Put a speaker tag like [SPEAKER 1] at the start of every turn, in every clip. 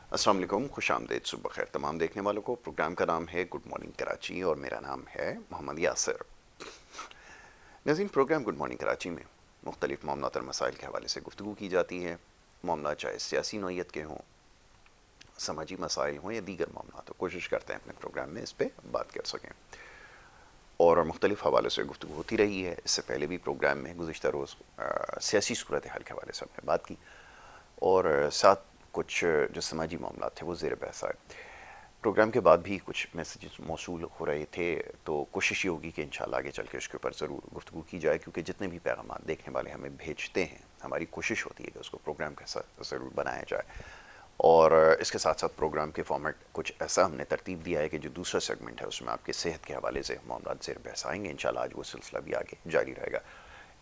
[SPEAKER 1] अस्सलाम वालेकुम, खुश आमदीद, सुबह खैर तमाम देखने वालों को। प्रोग्राम का नाम है गुड मॉर्निंग कराची और मेरा नाम है मोहम्मद यासिर। नाज़रीन, प्रोग्राम गुड मॉर्निंग कराची में मुख्तलिफ मामलात और मसाइल के हवाले से गुफ्तगू की जाती है। मामला चाहे सियासी नौइयत के हों, समाजी मसाइल हों या दीगर मामला, तो कोशिश करते हैं अपने प्रोग्राम में इस पर बात कर सकें और मुख्तलिफ हवाले से गुफ्तगू होती रही है। इससे पहले भी प्रोग्राम में गुज़िश्ता रोज़ सियासी सूरत हाल के हवाले से हमने बात की और साथ कुछ जो समाजी मामला थे वो ज़ेर बहस आए। प्रोग्राम के बाद भी कुछ मैसेजेस मौसूल हो रहे थे, तो कोशिश ये होगी कि इंशाल्लाह आगे चल के उसके ऊपर ज़रूर गुफ्तगू की जाए, क्योंकि जितने भी पैगाम देखने वाले हमें भेजते हैं, हमारी कोशिश होती है कि उसको प्रोग्राम के साथ ज़रूर बनाया जाए। और इसके साथ साथ प्रोग्राम के फॉर्मेट कुछ ऐसा हमने तरतीब दिया है कि जो दूसरा सेगमेंट है उसमें आपके सेहत के हवाले से मामला ज़ेर बहस आएंगे। इंशाल्लाह आज वो सिलसिला भी आगे जारी रहेगा।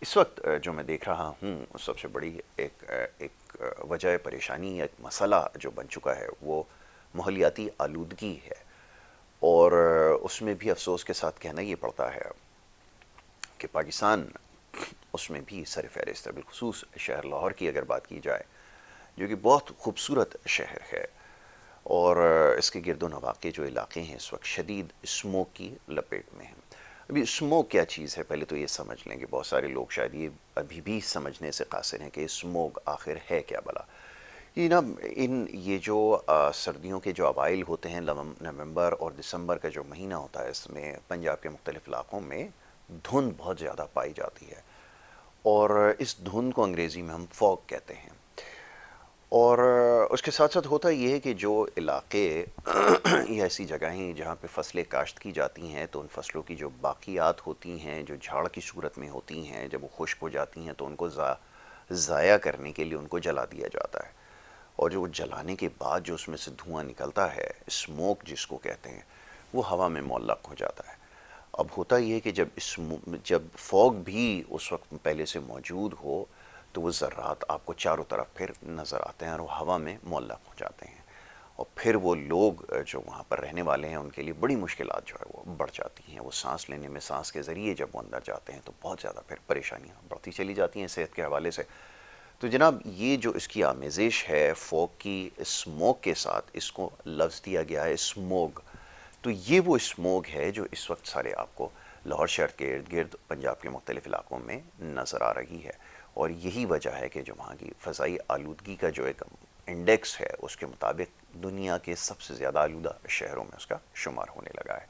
[SPEAKER 1] इस वक्त जो मैं देख रहा हूँ, सबसे बड़ी एक वजह परेशानी, एक मसला जो बन चुका है वो माहौलियाती आलूदगी है। और उसमें भी अफसोस के साथ कहना ये पड़ता है कि पाकिस्तान उसमें भी सर फहरिस्त है। बिलखुसूस शहर लाहौर की अगर बात की जाए, जो कि बहुत खूबसूरत शहर है और इसके गिरदो नवाह के जो इलाके हैं इस वक्त शदीद स्मोक की लपेट में हैं। अभी स्मोक क्या चीज़ है, पहले तो ये समझ लें कि बहुत सारे लोग शायद ये अभी भी समझने से कासिर हैं कि स्मोक आखिर है क्या भला। ये ना, ये जो सर्दियों के जो अवाइल होते हैं, नवंबर और दिसंबर का जो महीना होता है, इसमें पंजाब के मुख्तलिफ़ इलाक़ों में धुंध बहुत ज़्यादा पाई जाती है और इस धुंध को अंग्रेज़ी में हम फॉग कहते हैं। और उसके साथ साथ होता ये है कि जो इलाके ये ऐसी जगहें जहाँ पे फसलें काश्त की जाती हैं, तो उन फसलों की जो बाक़ियात होती हैं, जो झाड़ की सूरत में होती हैं, जब वो खुश्क हो जाती हैं तो उनको ज़ाया करने के लिए उनको जला दिया जाता है। और जो जलाने के बाद जो उसमें से धुआं निकलता है, स्मोक जिसको कहते हैं, वो हवा में मुअल्लक़ हो जाता है। अब होता ये है कि जब फॉग भी उस वक्त पहले से मौजूद हो, तो वो ज़र्रात आपको चारों तरफ फिर नज़र आते हैं और वो हवा में मुअल्लक़ हो जाते हैं। और फिर वो लोग जो वहाँ पर रहने वाले हैं, उनके लिए बड़ी मुश्किलात जो है वो बढ़ जाती हैं। वो सांस लेने में, सांस के ज़रिए जब वो अंदर जाते हैं तो बहुत ज़्यादा फिर परेशानियाँ बढ़ती चली जाती हैं सेहत के हवाले से। तो जनाब, ये जो इसकी आमेज़श है फॉग की स्मोक के साथ, इसको लफ्ज़ दिया गया है स्मोग। तो ये वो स्मोग है जो इस वक्त सारे आपको लाहौर शहर के इर्द गिर्द पंजाब के मुख्तलिफ़ इलाक़ों में नज़र आ रही है। और यही वजह है कि जो वहाँ की फ़ज़ाई आलूदगी का जो एक इंडेक्स है, उसके मुताबिक दुनिया के सबसे ज़्यादा आलूदा शहरों में उसका शुमार होने लगा है।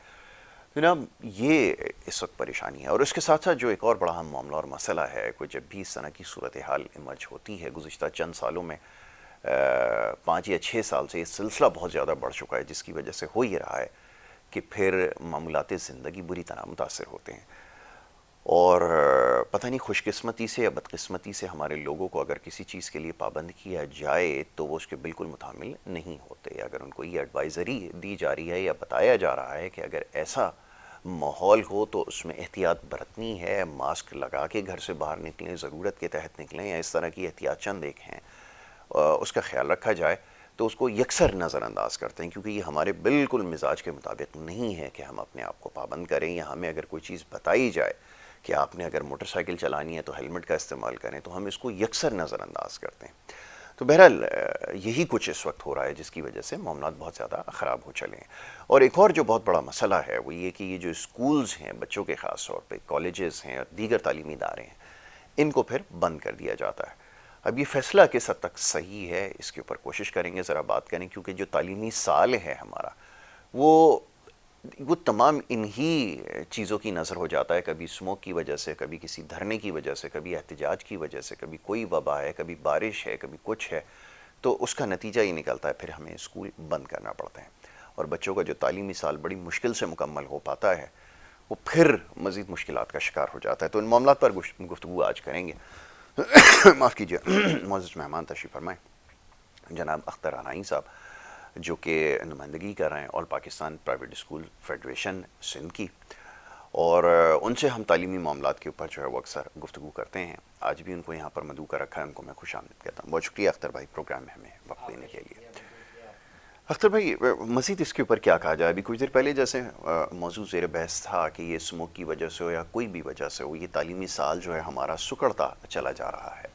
[SPEAKER 1] जनाब, ये इस वक्त परेशानी है। और इसके साथ साथ जो एक और बड़ा अहम मामला और मसला है, कोई जब भी इस तरह की सूरत हाल इमर्ज होती है, गुज़िश्ता चंद सालों में 5 या 6 साल से ये सिलसिला बहुत ज़्यादा बढ़ चुका है, जिसकी वजह से हो ये रहा है कि फिर मामूलात ज़िंदगी बुरी तरह मुतासर होते हैं। और पता नहीं खुशकिस्मती से या बदकिस्मती से हमारे लोगों को अगर किसी चीज़ के लिए पाबंद किया जाए तो वो उसके बिल्कुल मुतामिल नहीं होते। अगर उनको ये एडवाइज़री दी जा रही है या बताया जा रहा है कि अगर ऐसा माहौल हो तो उसमें एहतियात बरतनी है, मास्क लगा के घर से बाहर निकलें, ज़रूरत के तहत निकलें, या इस तरह की एहतियात चंद एक हैं, उसका ख्याल रखा जाए, तो उसको यकसर नज़रअंदाज करते हैं, क्योंकि ये हमारे बिल्कुल मिजाज के मुताबिक नहीं है कि हम अपने आप को पाबंद करें। या हमें अगर कोई चीज़ बताई जाए कि आपने अगर मोटरसाइकिल चलानी है तो हेलमेट का इस्तेमाल करें, तो हम इसको यकसर नज़रअंदाज करते हैं। तो बहरहाल यही कुछ इस वक्त हो रहा है, जिसकी वजह से मामलात बहुत ज़्यादा ख़राब हो चले हैं। और एक और जो बहुत बड़ा मसला है वो ये कि ये जो स्कूल्स हैं बच्चों के, ख़ास तौर पे कॉलेजेस हैं और दीगर तालीमी इदारे हैं, इनको फिर बंद कर दिया जाता है। अब ये फ़ैसला किस हद तक सही है, इसके ऊपर कोशिश करेंगे ज़रा बात करें, क्योंकि जो तालीमी साल है हमारा, वो तमाम इन्हीं चीज़ों की नज़र हो जाता है। कभी स्मोक की वजह से, कभी किसी धरने की वजह से, कभी एहतजाज की वजह से, कभी कोई वबा है, कभी बारिश है, कभी कुछ है। तो उसका नतीजा ये निकलता है फिर हमें स्कूल बंद करना पड़ता है और बच्चों का जो तालीमी साल बड़ी मुश्किल से मुकम्मल हो पाता है, वो फिर मज़ीद मुश्किलात का शिकार हो जाता है। तो इन मामलात पर गुफ्तगू आज करेंगे। माफ़ कीजिए, मोअज़्ज़ज़ मेहमान तशरीफ़ फरमाएँ जनाब अख्तर अनाई साहब, जो कि नुमाइंदगी कर रहे हैं all Pakistan private school federation Sindh की, और उनसे हम तालीमी मामलात के ऊपर जो है वो अक्सर गुफ्तगू करते हैं। आज भी उनको यहाँ पर मदऊ कर रखा है, उनको मैं खुशामदीद कहता हूँ। बहुत शुक्रिया अख्तर भाई प्रोग्राम में हमें वक्त देने के लिए। अख्तर भाई, मज़ीद इसके ऊपर क्या कहा जाए? अभी कुछ देर पहले जैसे मौजूद ज़ेर बहस था कि ये स्मोक की वजह से हो या कोई भी वजह से हो, ये तालीमी साल जो है हमारा सुकड़ता चला जा रहा है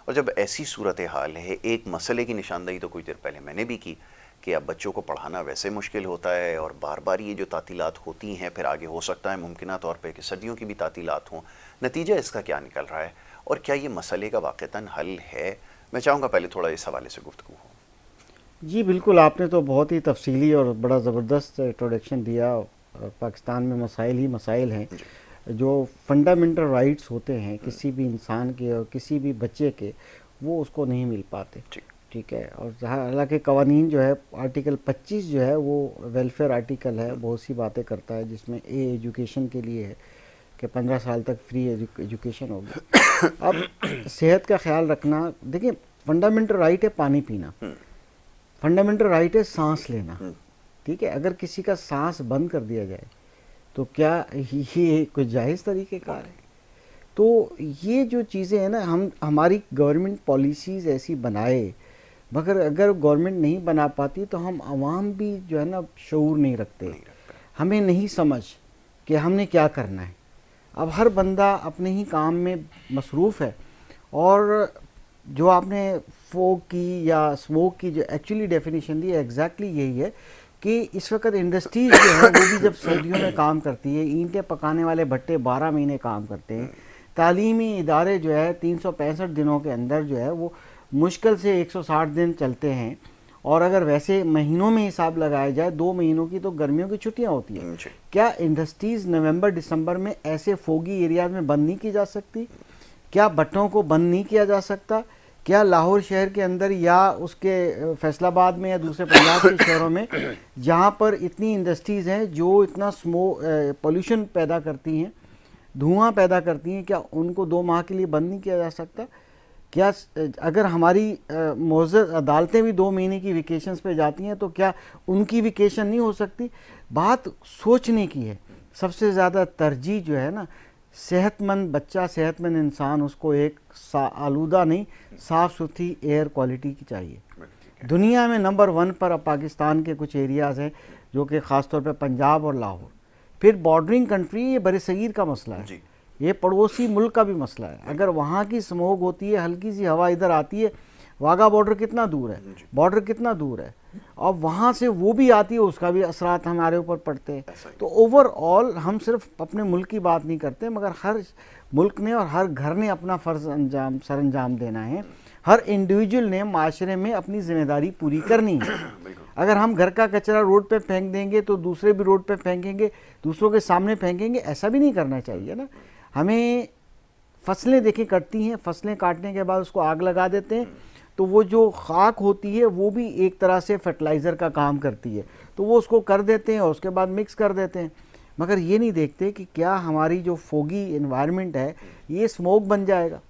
[SPEAKER 1] और जब ऐसी सूरत हाल है, एक मसले की निशानदही तो कुछ देर पहले मैंने भी की कि अब बच्चों को पढ़ाना वैसे मुश्किल होता है और बार बार ये जो तातीलात होती हैं, फिर आगे हो सकता है मुमकिन तौर पे कि सर्दियों की भी तातीलात हों। नतीजा इसका क्या निकल रहा है और क्या ये मसले का वाक़तन हल है? मैं चाहूँगा पहले थोड़ा इस हवाले से गुफ्तगू हो।
[SPEAKER 2] जी बिल्कुल, आपने तो बहुत ही तफसीली और बड़ा ज़बरदस्त इंट्रोडक्शन दिया। पाकिस्तान में मसाइल ही मसाइल हैं।
[SPEAKER 1] जी
[SPEAKER 2] जो फंडामेंटल राइट्स होते हैं किसी भी इंसान के और किसी भी बच्चे के, वो उसको नहीं मिल पाते।
[SPEAKER 1] जी
[SPEAKER 2] ठीक है। और हालांकि कवानीन जो है, आर्टिकल 25 जो है वो वेलफेयर आर्टिकल है, बहुत सी बातें करता है, जिसमें एजुकेशन के लिए है कि 15 साल तक फ्री एजुकेशन होगी। अब सेहत का ख्याल रखना, देखिए फंडामेंटल राइट है पानी पीना, फंडामेंटल राइट है सांस लेना। ठीक है, अगर किसी का सांस बंद कर दिया जाए तो क्या ये कोई जायज़ तरीके कार है? तो ये जो चीज़ें हैं ना, हम हमारी गवर्नमेंट पॉलिसीज़ ऐसी बनाए, मगर अगर गवर्नमेंट नहीं बना पाती तो हम आवाम भी जो है ना शऊर नहीं रखते,
[SPEAKER 1] नहीं रखता।
[SPEAKER 2] हमें नहीं समझ कि हमने क्या करना है। अब हर बंदा अपने ही काम में मसरूफ़ है। और जो आपने फोग की या स्मोक की जो एक्चुअली डेफिनेशन दी है, एग्जैक्टली यही है कि इस वक्त इंडस्ट्रीज जो है वो भी जब सर्दियों में काम करती है, ईंटें पकाने वाले भट्टे 12 महीने काम करते हैं, तालीमी इदारे जो है 365 दिनों के अंदर जो है वो मुश्किल से 160 दिन चलते हैं। और अगर वैसे महीनों में हिसाब लगाया जाए, 2 महीनों की तो गर्मियों की छुट्टियां होती हैं। क्या इंडस्ट्रीज नवंबर दिसंबर में ऐसे फोगी एरियाज में बंद नहीं की जा सकती? क्या भट्टों को बंद नहीं किया जा सकता? क्या लाहौर शहर के अंदर या उसके फैसलाबाद में या दूसरे पंजाब के शहरों में जहाँ पर इतनी इंडस्ट्रीज़ हैं जो इतना पोल्यूशन पैदा करती हैं, धुआं पैदा करती हैं, क्या उनको 2 माह के लिए बंद नहीं किया जा सकता? क्या अगर हमारी मौजूद अदालतें भी 2 महीने की वेकेशंस पे जाती हैं तो क्या उनकी वेकेशन नहीं हो सकती? बात सोचने की है। सबसे ज़्यादा तरजीह जो है ना, सेहतमंद बच्चा, सेहतमंद इंसान, उसको एक आलूदा नहीं, साफ़ सुथरी एयर क्वालिटी की चाहिए। दुनिया में नंबर 1 पर अब पाकिस्तान के कुछ एरियाज़ हैं, जो कि ख़ास तौर पे पंजाब और लाहौर। फिर बॉर्डरिंग कंट्री, ये बरसगीर का मसला है, ये पड़ोसी मुल्क का भी मसला है। अगर वहाँ की स्मोक होती है, हल्की सी हवा इधर आती है, वाघा बॉर्डर कितना दूर है, बॉर्डर कितना दूर है, और वहाँ से वो भी आती है, उसका भी असरात हमारे ऊपर पड़ते हैं। तो ओवरऑल हम सिर्फ अपने मुल्क की बात नहीं करते, मगर हर मुल्क ने और हर घर ने अपना फ़र्ज़ सर अंजाम देना है। हर इंडिविजुअल ने माशरे में अपनी जिम्मेदारी पूरी करनी है। अगर हम घर का कचरा रोड पे फेंक देंगे तो दूसरे भी रोड पे फेंकेंगे, दूसरों के सामने फेंकेंगे, ऐसा भी नहीं करना चाहिए ना। हमें फसलें देखें कटती हैं, फसलें काटने के बाद उसको आग लगा देते हैं, तो वो जो खाक होती है वो भी एक तरह से फर्टिलाइज़र का काम करती है, तो वो उसको कर देते हैं और उसके बाद मिक्स कर देते हैं। मगर ये नहीं देखते कि क्या हमारी जो फोगी एनवायरनमेंट है ये स्मोक बन जाएगा।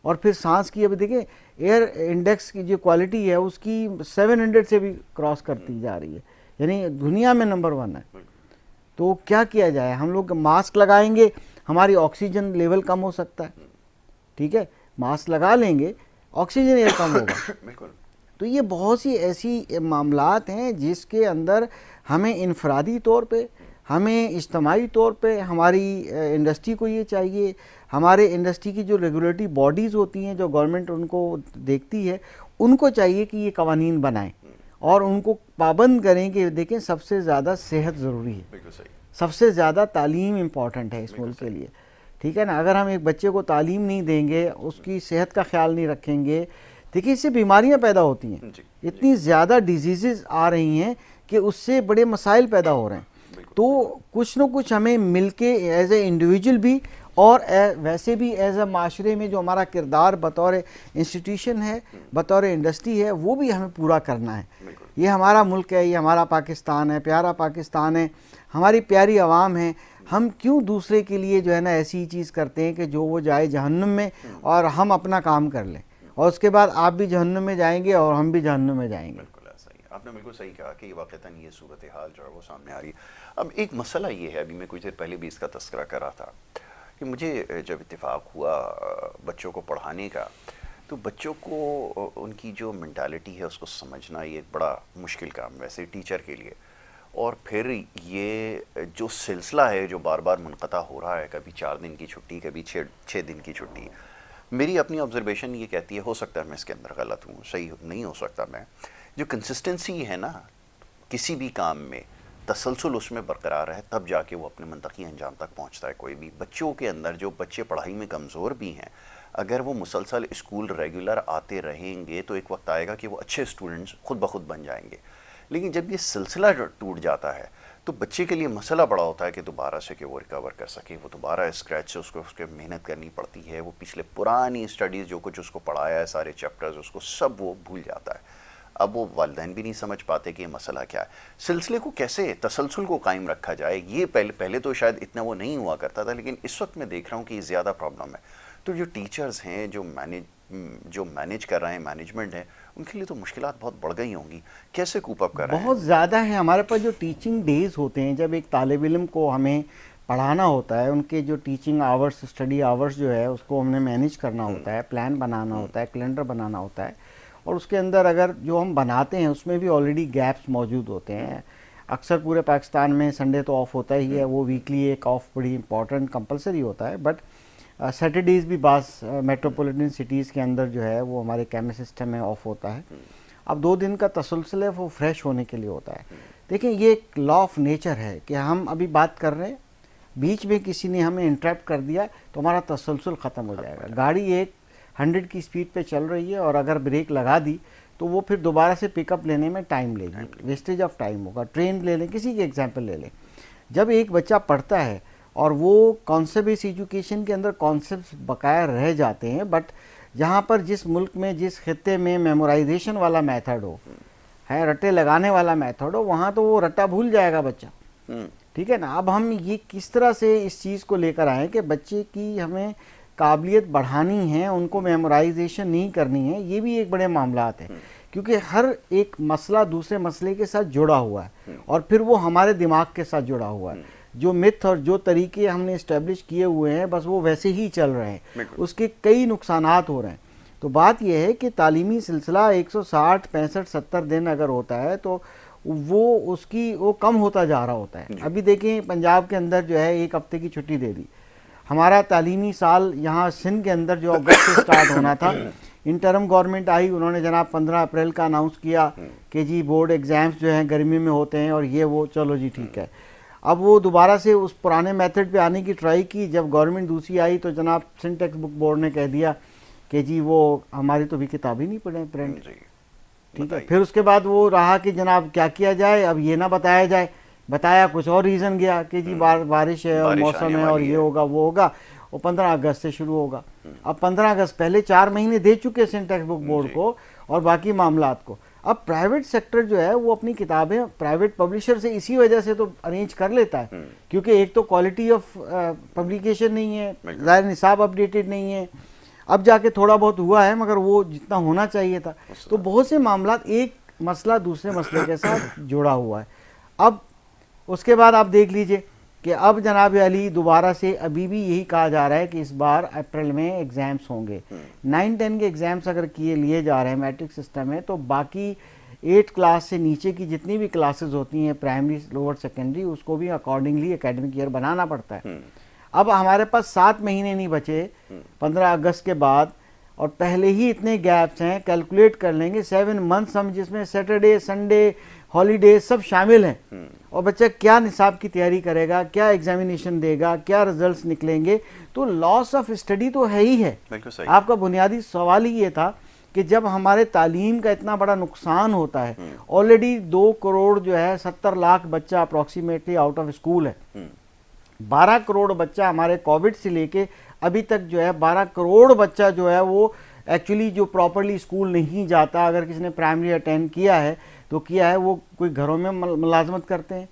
[SPEAKER 2] और फिर सांस की, अभी देखिए एयर इंडेक्स की जो क्वालिटी है उसकी 700 से भी क्रॉस करती जा रही है, यानी दुनिया में नंबर 1 है। तो क्या किया जाए? हम लोग मास्क लगाएंगे, हमारी ऑक्सीजन लेवल कम हो सकता है। ठीक है, मास्क लगा लेंगे, ऑक्सीजन लेवल कम होगा। तो ये बहुत सी ऐसी मामलात हैं जिसके अंदर हमें इनफरादी तौर पे, हमें इज्तमाही तौर पे, हमारी इंडस्ट्री को ये चाहिए, हमारे इंडस्ट्री की जो रेगुलेटरी बॉडीज़ होती हैं जो गवर्नमेंट उनको देखती है, उनको चाहिए कि ये कवानीन बनाएं और उनको पाबंद करें कि देखें सबसे ज़्यादा सेहत ज़रूरी है, सबसे ज़्यादा तालीम इम्पॉर्टेंट है इस मुल्क के लिए। ठीक है ना, अगर हम एक बच्चे को तालीम नहीं देंगे, उसकी सेहत का ख्याल नहीं रखेंगे, देखिए इससे बीमारियां पैदा होती हैं, इतनी ज़्यादा डिजीज़ आ रही हैं कि उससे बड़े मसाइल पैदा हो रहे हैं। तो कुछ न कुछ हमें मिलके एज ए इंडिविजुअल भी और वैसे भी एज ए माशरे में जो हमारा किरदार बतौर इंस्टीट्यूशन है, बतौर इंडस्ट्री है, वो भी हमें पूरा करना है। ये हमारा मुल्क है, ये हमारा पाकिस्तान है, प्यारा पाकिस्तान है, हमारी प्यारी आवाम है। हम क्यों दूसरे के लिए जो है ना ऐसी चीज़ करते हैं कि जो वो जाए जहन्नुम में और हम अपना काम कर लें, और उसके बाद आप भी जहन्नुम में जाएंगे और हम भी जहन्नुम में जाएंगे।
[SPEAKER 1] बिल्कुल ऐसा ही, आपने बिल्कुल सही कहा कि वाक़तन ये सूरत हाल जो है वो सामने आ रही है। अब एक मसला ये है, अभी मैं कुछ देर पहले भी इसका तस्करा कर रहा था कि मुझे जब इत्तेफाक हुआ बच्चों को पढ़ाने का, तो बच्चों को उनकी जो मेंटालिटी है उसको समझना ये एक बड़ा मुश्किल काम वैसे टीचर के लिए। और फिर ये जो सिलसिला है जो बार बार मुनक़ता हो रहा है, कभी 4 दिन की छुट्टी, कभी 6 दिन की छुट्टी, मेरी अपनी ऑब्जर्वेशन ये कहती है, हो सकता है मैं इसके अंदर गलत हूँ, सही नहीं हो सकता मैं, जो कंसिस्टेंसी है ना किसी भी काम में, तसलसल उसमें बरकरार है, तब जाके वो अपने मंतकी अंजाम तक पहुँचता है। कोई भी बच्चों के अंदर, जो बच्चे पढ़ाई में कमज़ोर भी हैं, अगर वो मुसलसल स्कूल रेगुलर आते रहेंगे तो एक वक्त आएगा कि वो अच्छे स्टूडेंट्स खुद ब खुद बन जाएंगे। लेकिन जब ये सिलसिला टूट जाता है तो बच्चे के लिए मसला बड़ा होता है कि दोबारा से कि वो रिकवर कर सके, वो दोबारा स्क्रैच से उसको उसके मेहनत करनी पड़ती है, वो पिछले पुरानी स्टडीज़ जो कुछ उसको पढ़ाया है, सारे चैप्टर्स उसको सब वो भूल जाता है। अब वो वालिदैन भी नहीं समझ पाते कि ये मसला क्या है। सिलसिले को कैसे, तसलसल को कायम रखा जाए, ये पहले तो शायद इतना वो नहीं हुआ करता था, लेकिन इस वक्त मैं देख रहा हूँ कि ज़्यादा प्रॉब्लम है। तो जो टीचर्स हैं, जो मैनेज कर रहे हैं, मैनेजमेंट है, उनके लिए तो मुश्किलात बहुत बढ़ गई होंगी। कैसे कूप अप कर रहे हैं?
[SPEAKER 2] बहुत ज़्यादा है। हमारे पास जो टीचिंग डेज़ होते हैं, जब एक तालिब इल्म को हमें पढ़ाना होता है, उनके जो टीचिंग आवर्स, स्टडी आवर्स जो है उसको हमने मैनेज करना होता है, प्लान बनाना होता है, कैलेंडर बनाना होता है, और उसके अंदर अगर जो हम बनाते हैं उसमें भी ऑलरेडी गैप्स मौजूद होते हैं। अक्सर पूरे पाकिस्तान में संडे तो ऑफ होता ही है, वो वीकली एक ऑफ बड़ी इंपॉर्टेंट कंपलसरी होता है, बट सैटरडेज़ भी बास मेट्रोपॉलिटन सिटीज़ के अंदर जो है वो हमारे कैमरे सिस्टम में ऑफ होता है। अब 2 दिन का तसलसल है वो फ्रेश होने के लिए होता है। देखिए, ये एक लॉ ऑफ नेचर है कि हम अभी बात कर रहे हैं, बीच में किसी ने हमें इंटरप्ट कर दिया तो हमारा तसलसल ख़त्म हो जाएगा। गाड़ी एक 100 की स्पीड पे चल रही है और अगर ब्रेक लगा दी तो वो फिर दोबारा से पिकअप लेने में टाइम लेगी, वेस्टेज ऑफ टाइम होगा। ट्रेन ले लें, किसी की एग्जाम्पल ले लें, जब एक बच्चा पढ़ता है और वो कॉन्सेप्ट, इस एजुकेशन के अंदर कॉन्सेप्ट बकाया रह जाते हैं, बट जहाँ पर जिस मुल्क में, जिस खत्ते में मेमोराइजेशन वाला मेथड हो, है रट्टे लगाने वाला मेथड हो, वहाँ तो वो रट्टा भूल जाएगा बच्चा। ठीक है ना। अब हम ये किस तरह से इस चीज़ को लेकर आए कि बच्चे की हमें काबिलियत बढ़ानी है, उनको मेमोराइजेशन नहीं करनी है, ये भी एक बड़े मामलात है, क्योंकि हर एक मसला दूसरे मसले के साथ जुड़ा हुआ है और फिर वो हमारे दिमाग के साथ जुड़ा हुआ है। जो मिथ और जो तरीके हमने इस्टेब्लिश किए हुए हैं बस वो वैसे ही चल रहे हैं, उसके कई नुकसानात हो रहे हैं। तो बात यह है कि तालीमी सिलसिला 160, 65, 70 दिन अगर होता है तो वो कम होता जा रहा होता है। अभी देखें, पंजाब के अंदर जो है 1 हफ्ते की छुट्टी दे दी। हमारा तालीमी साल यहाँ सिंध के अंदर जो अगस्त से स्टार्ट होना था, इंटरम गवर्नमेंट आई, उन्होंने जनाब 15 अप्रैल का अनाउंस किया कि जी बोर्ड एग्ज़ाम्स जो हैं गर्मी में होते हैं और ये वो, चलो जी ठीक है। अब वो दोबारा से उस पुराने मेथड पे आने की ट्राई की। जब गवर्नमेंट दूसरी आई तो जनाब सिंध टेक्स्ट बुक बोर्ड ने कह दिया कि जी वो हमारी तो भी किताब ही नहीं पढ़े प्रिंट, ठीक है। फिर उसके बाद वो रहा कि जनाब क्या किया जाए, अब ये ना बताया जाए, बताया कुछ और रीज़न गया कि जी बारिश है और मौसम है और ये होगा वो होगा, और 15 अगस्त से शुरू होगा। अब 15 अगस्त पहले 4 महीने दे चुके सिंध टेक्स्ट बुक बोर्ड को और बाकी मामलात को। अब प्राइवेट सेक्टर जो है वो अपनी किताबें प्राइवेट पब्लिशर से इसी वजह से तो अरेंज कर लेता है, क्योंकि एक तो क्वालिटी ऑफ पब्लिकेशन नहीं है, ज़ाहिर निसाब अपडेटेड नहीं है, अब जाके थोड़ा बहुत हुआ है मगर वो जितना होना चाहिए था। तो बहुत से मामलात, एक मसला दूसरे मसले के साथ जुड़ा हुआ है। अब उसके बाद आप देख लीजिए कि अब जनाब अली दोबारा से अभी भी यही कहा जा रहा है कि इस बार अप्रैल में एग्ज़ाम्स होंगे। 9-10 के एग्ज़ाम्स अगर लिए जा रहे हैं मैट्रिक सिस्टम में, तो बाकी 8 क्लास से नीचे की जितनी भी क्लासेस होती हैं, प्राइमरी, लोअर, सेकेंडरी, उसको भी अकॉर्डिंगली एकेडमिक ईयर बनाना पड़ता है। अब हमारे पास 7 महीने नहीं बचे 15 अगस्त के बाद, और पहले ही इतने गैप्स हैं, कैलकुलेट कर लेंगे 7 मंथ्स हम, जिसमें सैटरडे, संडे, हॉलीडे सब शामिल हैं, और बच्चा क्या निसाब की तैयारी करेगा, क्या एग्जामिनेशन देगा, क्या रिजल्ट्स निकलेंगे, तो लॉस ऑफ स्टडी तो है ही है। आपका बुनियादी सवाल ही ये था कि जब हमारे तालीम का इतना बड़ा नुकसान होता है, ऑलरेडी 2 करोड़ जो है 70 लाख बच्चा अप्रॉक्सीमेटली आउट ऑफ स्कूल है, 12 करोड़ बच्चा हमारे कोविड से लेके अभी तक जो है 12 करोड़ बच्चा जो है वो एक्चुअली जो प्रॉपरली स्कूल नहीं जाता। अगर किसी ने प्राइमरी अटेंड किया है तो किया है, वो कोई घरों में मुलाजमत करते हैं,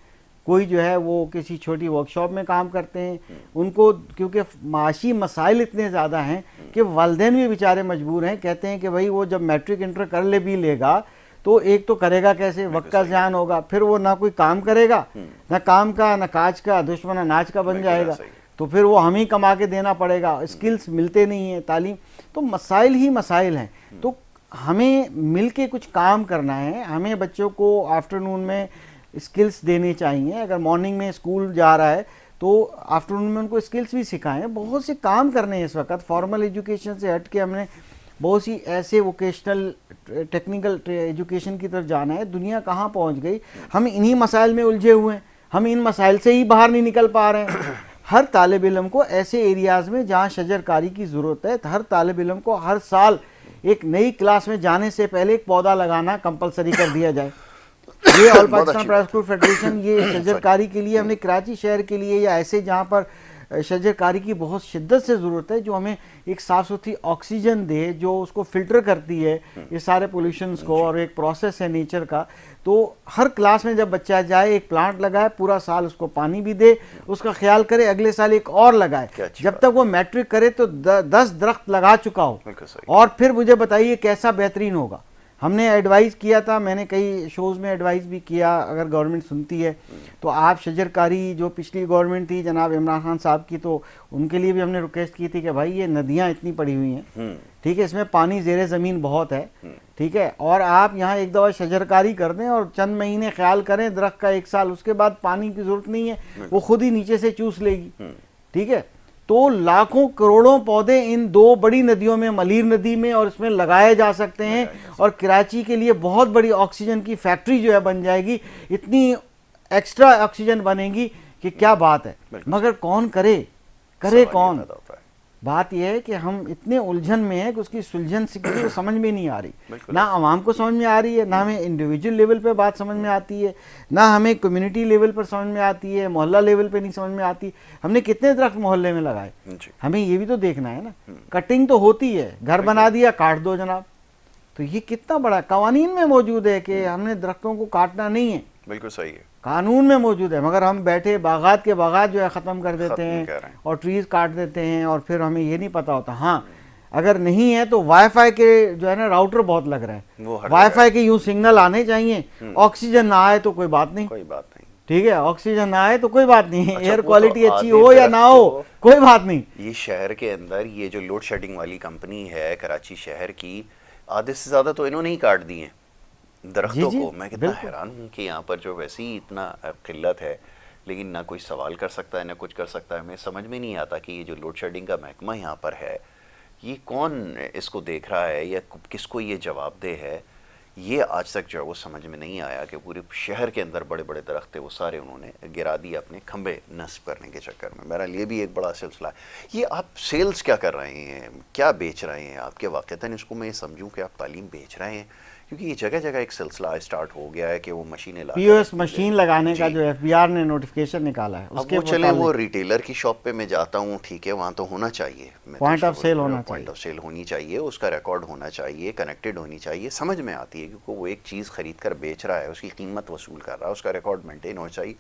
[SPEAKER 2] कोई जो है वो किसी छोटी वर्कशॉप में काम करते हैं। उनको क्योंकि माशी मसाइल इतने ज़्यादा हैं कि वालिदैन भी बेचारे मजबूर हैं, कहते हैं कि भाई वो जब मैट्रिक इंटर कर ले भी लेगा तो एक तो करेगा कैसे, वक्त का ज़यान होगा, फिर वो ना कोई काम करेगा, ना काम का ना काज का, दुश्मन अनाज का बन जाएगा, तो फिर वो हम ही कमा के देना पड़ेगा, स्किल्स मिलते नहीं हैं, तालीम, तो मसाइल ही मसाइल हैं। तो हमें मिल के कुछ काम करना है, हमें बच्चों को आफ्टरनून में स्किल्स देनी चाहिए। अगर मॉर्निंग में स्कूल जा रहा है तो आफ्टरनून में उनको स्किल्स भी सिखाएं। बहुत से काम करने हैं इस वक्त, फॉर्मल एजुकेशन से हट के हमने बहुत सी ऐसे वोकेशनल टेक्निकल एजुकेशन की तरफ जाना है। दुनिया कहाँ पहुँच गई, हम इन्हीं मसाइल में उलझे हुए हैं, हम इन मसाइल से ही बाहर नहीं निकल पा रहे हैं। हर तालिब इल्म को ऐसे एरियाज़ में जहाँ शजरकारी की ज़रूरत है, हर तालिब इल्म को हर साल एक नई क्लास में जाने से पहले एक पौधा लगाना कंपलसरी कर दिया जाए। ये all Pakistan private school federation ये शजरकारी के लिए हमने कराची शहर के लिए या ऐसे जहाँ पर शजरकारी की बहुत शिद्दत से ज़रूरत है, जो हमें एक साफ़ सुथरी ऑक्सीजन दे, जो उसको फ़िल्टर करती है ये सारे पोल्यूशंस को, और एक प्रोसेस है नेचर का। तो हर क्लास में जब बच्चा जाए एक प्लांट लगाए, पूरा साल उसको पानी भी दे, उसका ख्याल करे, अगले साल एक और लगाए। जब तक वो मैट्रिक करे तो 10 दरख्त लगा चुका हो, और फिर मुझे बताइए कैसा बेहतरीन होगा। हमने एडवाइस किया था, मैंने कई शोज़ में एडवाइस भी किया, अगर गवर्नमेंट सुनती है तो आप शजरकारी जो पिछली गवर्नमेंट थी जनाब इमरान खान साहब की, तो उनके लिए भी हमने रिक्वेस्ट की थी कि भाई ये नदियाँ इतनी पड़ी हुई हैं, ठीक है, इसमें पानी ज़ेरे ज़मीन बहुत है, ठीक है, और आप यहाँ एक दफ़ा शजरकारी कर दें और चंद महीने ख्याल करें दरख्त का, एक साल, उसके बाद पानी की ज़रूरत नहीं है, वो खुद ही नीचे से चूस लेगी, ठीक है। तो लाखों करोड़ों पौधे इन 2 बड़ी नदियों में, मलीर नदी में और इसमें लगाए जा सकते हैं, और कराची के लिए बहुत बड़ी ऑक्सीजन की फैक्ट्री जो है बन जाएगी। इतनी एक्स्ट्रा ऑक्सीजन बनेगी कि क्या बात है, मगर कौन करे कौन? बात यह है कि हम इतने उलझन में हैं कि उसकी सुलझन से किसी को समझ में नहीं आ रही, ना आवाम को समझ में आ रही है, ना हमें इंडिविजुअल लेवल पे बात समझ में आती है, ना हमें कम्युनिटी लेवल पर समझ में आती है, मोहल्ला लेवल पे नहीं समझ में आती। हमने कितने दरख्त मोहल्ले में लगाए, हमें ये भी तो देखना है ना। कटिंग तो होती है, घर बना दिया, काट दो जनाब, तो ये कितना बड़ा कवानीन में मौजूद है कि हमने दरख्तों को काटना नहीं है।
[SPEAKER 1] बिल्कुल सही है,
[SPEAKER 2] कानून में मौजूद है, मगर हम बैठे बागात के बागात जो है ख़त्म कर देते हैं और ट्रीज काट देते हैं, और फिर हमें ये नहीं पता होता। हाँ, अगर नहीं है तो वाईफाई के जो है ना राउटर बहुत लग रहे हैं, वाईफाई के यूं सिग्नल आने चाहिए, ऑक्सीजन ना आए तो कोई बात नहीं, ठीक है, ऑक्सीजन ना आए तो कोई बात नहीं, एयर क्वालिटी अच्छी हो या ना हो कोई बात नहीं।
[SPEAKER 1] ये शहर के अंदर ये जो लोड शेडिंग वाली कंपनी है कराची शहर की, आधे से ज्यादा तो इन्होंने ही काट दिए दरख्तों को। मैं कितना हैरान हूँ कि यहाँ पर जो वैसे ही इतना किल्लत है, लेकिन ना कोई सवाल कर सकता है ना कुछ कर सकता है। हमें समझ में नहीं आता कि ये जो लोड शेडिंग का महकमा यहाँ पर है, ये कौन इसको देख रहा है या किसको ये जवाबदेह है, ये आज तक जो है वो समझ में नहीं आया कि पूरे शहर के अंदर बड़े बड़े दरख्त थे वो सारे उन्होंने गिरा दिए अपने खंबे नस्ब करने के चक्कर में। बहरहाल ये भी एक बड़ा सिलसिला है। ये आप सेल्स क्या कर रहे हैं, क्या बेच रहे हैं आपके वाक़तन, इसको मैं समझूं कि आप तालीम बेच रहे हैं, क्योंकि ये जगह जगह एक सिलसिला स्टार्ट हो गया है कि वो मशीनें
[SPEAKER 2] पीओएस मशीन लगाने का जो एफबीआर ने नोटिफिकेशन निकाला है उसके
[SPEAKER 1] वो चले वो रिटेलर की शॉप पे मैं जाता हूँ, ठीक है, वहाँ तो होना चाहिए,
[SPEAKER 2] पॉइंट ऑफ सेल होना चाहिए,
[SPEAKER 1] पॉइंट ऑफ सेल होनी चाहिए, उसका रिकॉर्ड होना चाहिए, कनेक्टेड होनी चाहिए, समझ में आती है क्योंकि वो एक चीज़ खरीद कर बेच रहा है, उसकी कीमत वसूल कर रहा है, उसका रिकॉर्ड मेंटेन होना चाहिए।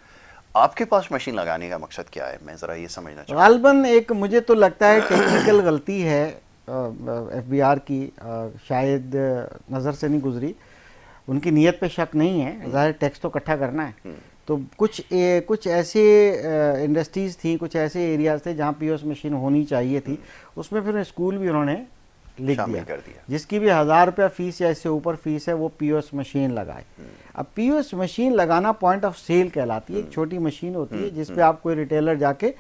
[SPEAKER 1] आपके पास मशीन लगाने का मकसद क्या है, मैं ज़रा ये समझना चाहूँ।
[SPEAKER 2] गालबन एक मुझे तो लगता है टेक्निकल गलती है एफबीआर की, शायद नज़र से नहीं गुजरी, उनकी नीयत पे शक नहीं है, ज़ाहिर टैक्स तो इकट्ठा करना है। तो कुछ ऐसे इंडस्ट्रीज़ थी, कुछ ऐसे एरियाज थे जहाँ पीओएस मशीन होनी चाहिए थी, उसमें फिर स्कूल भी उन्होंने लिख दिया, जिसकी भी 1000 रुपया फ़ीस या इससे ऊपर फ़ीस है वो पीओएस मशीन लगाए। अब पीओएस मशीन लगाना पॉइंट ऑफ सेल कहलाती है, एक छोटी मशीन होती है जिसपे आप कोई रिटेलर जाके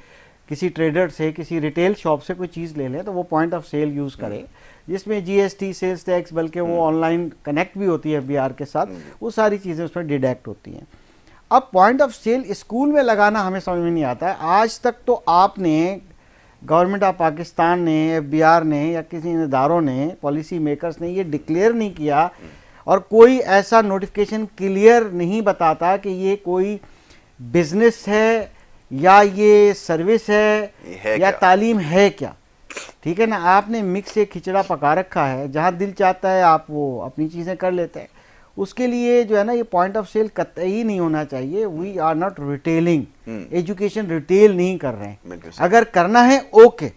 [SPEAKER 2] किसी ट्रेडर से, किसी रिटेल शॉप से कोई चीज़ ले लें तो वो पॉइंट ऑफ सेल यूज़ करे, जिसमें जीएसटी, सेल्स टैक्स, बल्कि वो ऑनलाइन कनेक्ट भी होती है एफबीआर के साथ, वो सारी चीज़ें उसमें डिडक्ट होती हैं। अब पॉइंट ऑफ सेल स्कूल में लगाना हमें समझ में नहीं आता है। आज तक तो आपने गवर्नमेंट ऑफ पाकिस्तान ने, एफबीआर ने या किसी इदारों ने, पॉलिसी मेकर्स ने ये डिक्लेयर नहीं किया, और कोई ऐसा नोटिफिकेशन क्लियर नहीं बताता कि ये कोई बिजनेस है या ये सर्विस है या तालीम है क्या, ठीक है ना। आपने मिक्स से खिचड़ा पका रखा है, जहाँ दिल चाहता है आप वो अपनी चीज़ें कर लेते हैं। उसके लिए जो है ना ये पॉइंट ऑफ सेल कतई नहीं होना चाहिए। We are not retailing, education retail नहीं कर रहे हैं। अगर करना है ओके,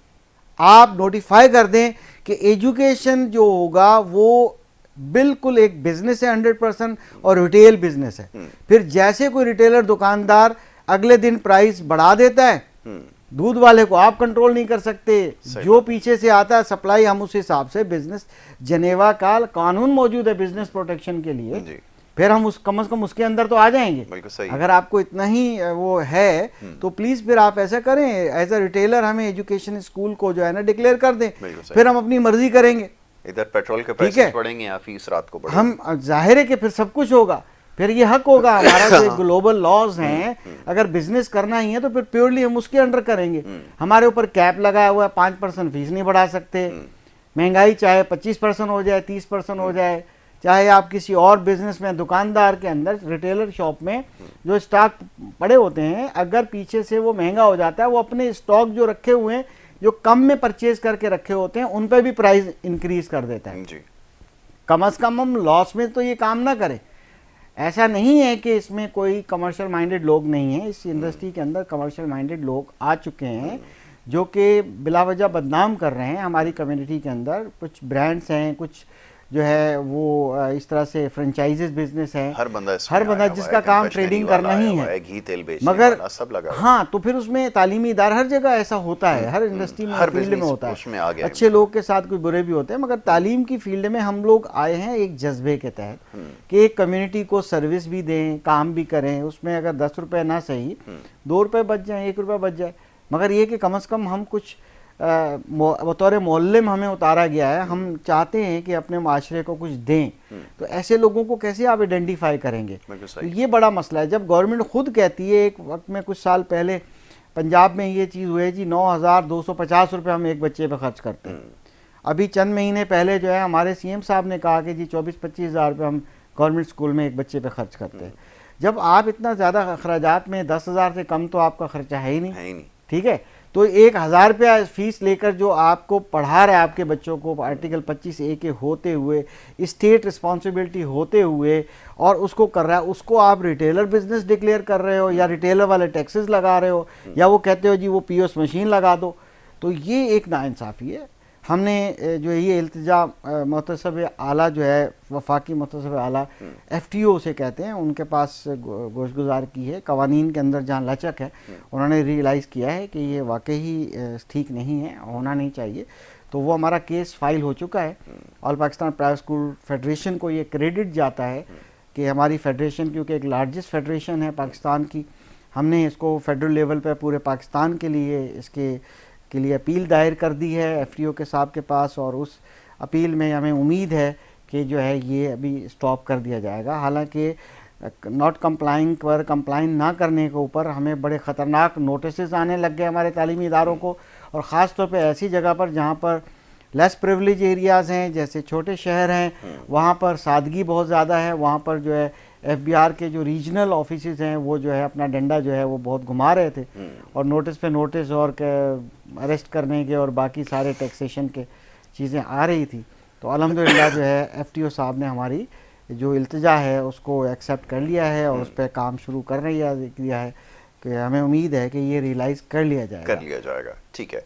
[SPEAKER 2] आप नोटिफाई कर दें कि एजुकेशन जो होगा वो बिल्कुल एक बिजनेस है 100% और रिटेल बिजनेस है। फिर जैसे कोई रिटेलर दुकानदार अगले दिन प्राइस बढ़ा देता है, दूध वाले को आप कंट्रोल नहीं कर सकते, जो पीछे से आता है सप्लाई, हम उस हिसाब से बिजनेस, जनेवा का कानून मौजूद है बिजनेस प्रोटेक्शन के लिए फिर हम उस कम से कम उसके अंदर तो आ जाएंगे।
[SPEAKER 1] बिल्कुल सही।
[SPEAKER 2] अगर आपको इतना ही वो है तो प्लीज फिर आप ऐसा करें, एज अ रिटेलर हमें एजुकेशन स्कूल को जो है ना डिक्लेयर कर दें, फिर हम अपनी मर्जी करेंगे।
[SPEAKER 1] इधर पेट्रोल के
[SPEAKER 2] ठीक
[SPEAKER 1] पैसे
[SPEAKER 2] है,
[SPEAKER 1] बढ़ेंगे या फीस रात को बढ़ेगी,
[SPEAKER 2] हम जाहिर है कि फिर सब कुछ होगा, फिर ये हक होगा हमारा। जो ग्लोबल लॉज हैं, अगर बिजनेस करना ही है तो फिर प्योरली हम उसके अंडर करेंगे। हमारे ऊपर कैप लगाया हुआ है, 5% फीस नहीं बढ़ा सकते। महंगाई चाहे 25% हो जाए, 30% हो जाए, चाहे आप किसी और बिजनेस में दुकानदार के अंदर रिटेलर शॉप में जो स्टॉक पड़े होते हैं, अगर पीछे से वो महंगा हो जाता है, वो अपने स्टॉक जो रखे हुए हैं, जो कम में परचेज करके रखे होते हैं, उन पर भी प्राइस इंक्रीज कर देता है
[SPEAKER 1] जी।
[SPEAKER 2] कम से कम हम लॉस में तो ये काम ना करें। ऐसा नहीं है कि इसमें कोई कमर्शियल माइंडेड लोग नहीं हैं, इस इंडस्ट्री के अंदर कमर्शियल माइंडेड लोग आ चुके हैं जो कि बिलावजह बदनाम कर रहे हैं हमारी कम्युनिटी के अंदर। कुछ ब्रांड्स हैं, कुछ जो है वो इस तरह से फ्रेंचाइजेस बिजनेस है,
[SPEAKER 1] हर बंदा
[SPEAKER 2] जिसका काम ट्रेडिंग करना ही है,
[SPEAKER 1] घी तेल बेचने
[SPEAKER 2] मगर
[SPEAKER 1] वाला सब लगा।
[SPEAKER 2] हाँ, तो फिर उसमें तालीमी इदारा हर जगह ऐसा होता है, हर इंडस्ट्री में, हर फील्ड में होता है। अच्छे लोग के साथ कोई बुरे भी होते हैं, मगर तालीम की फील्ड में हम लोग आए हैं एक जज्बे के तहत कि एक कम्युनिटी को सर्विस भी दें, काम भी करें। उसमें अगर 10 रुपए ना सही 2 रुपए बच जाए, 1 रुपया बच जाए, मगर ये कि कम से कम हम कुछ बतौर मोहल्ले में हमें उतारा गया है, हम चाहते हैं कि अपने माशरे को कुछ दें। तो ऐसे लोगों को कैसे आप आइडेंटिफाई करेंगे? तो ये बड़ा मसला है। जब गवर्नमेंट खुद कहती है, एक वक्त में कुछ साल पहले पंजाब में ये चीज़ हुई है जी, 9,250 रुपये हम एक बच्चे पे खर्च करते हैं। अभी चंद महीने पहले जो है हमारे CM साहब ने कहा कि जी 24-25 हज़ार रुपये हम गवर्नमेंट स्कूल में एक बच्चे पे खर्च करते हैं। जब आप इतना ज़्यादा अखराजात में 10,000 से कम तो आपका खर्चा है ही नहीं। ठीक है, तो 1,000 रुपया फीस लेकर जो आपको पढ़ा रहा है आपके बच्चों को, आर्टिकल 25A के होते हुए, स्टेट रिस्पॉन्सिबिलिटी होते हुए, और उसको कर रहा है, उसको आप रिटेलर बिजनेस डिक्लेयर कर रहे हो या रिटेलर वाले टैक्सेस लगा रहे हो, या वो कहते हो जी वो POS मशीन लगा दो। तो ये एक नाइंसाफ़ी है। हमने जो ये इल्तिजा मुहतसब आला जो है, वफाकी मुहतसब आला FTO से कहते हैं, उनके पास गोशगुजार की है। कवानीन के अंदर जहाँ लचक है, उन्होंने रियलाइज़ किया है कि ये वाकई ठीक नहीं है, होना नहीं चाहिए। तो वो हमारा केस फाइल हो चुका है। All Pakistan private school federation को ये क्रेडिट जाता है कि हमारी फेडरेशन, क्योंकि एक लार्जेस्ट फेडरेशन है पाकिस्तान की, हमने इसको फेडरल लेवल पर पूरे पाकिस्तान के लिए इसके लिए अपील दायर कर दी है FTO के साहब के पास, और उस अपील में हमें उम्मीद है कि जो है ये अभी स्टॉप कर दिया जाएगा। हालांकि नॉट कंप्लाइंग पर कंप्लाइन ना करने के ऊपर हमें बड़े ख़तरनाक नोटिस आने लग गए हमारे तालीमी इदारों को, और ख़ास तौर पे ऐसी जगह पर जहाँ पर लेस प्रिविलेज एरियाज़ हैं, जैसे छोटे शहर हैं, वहाँ पर सादगी बहुत ज़्यादा है। वहाँ पर जो है FBR के जो रीजनल ऑफिसेज हैं, वो जो है अपना डंडा जो है वो बहुत घुमा रहे थे, और नोटिस पे नोटिस और अरेस्ट करने के और बाकी सारे टैक्सेशन के चीज़ें आ रही थी। तो अल्हम्दुलिल्लाह जो है FTO साहब ने हमारी जो इल्तिजा है उसको एक्सेप्ट कर लिया है और उस पर काम शुरू कर किया है, कि हमें उम्मीद है कि ये रियलाइज़ कर लिया जाएगा।
[SPEAKER 1] ठीक है।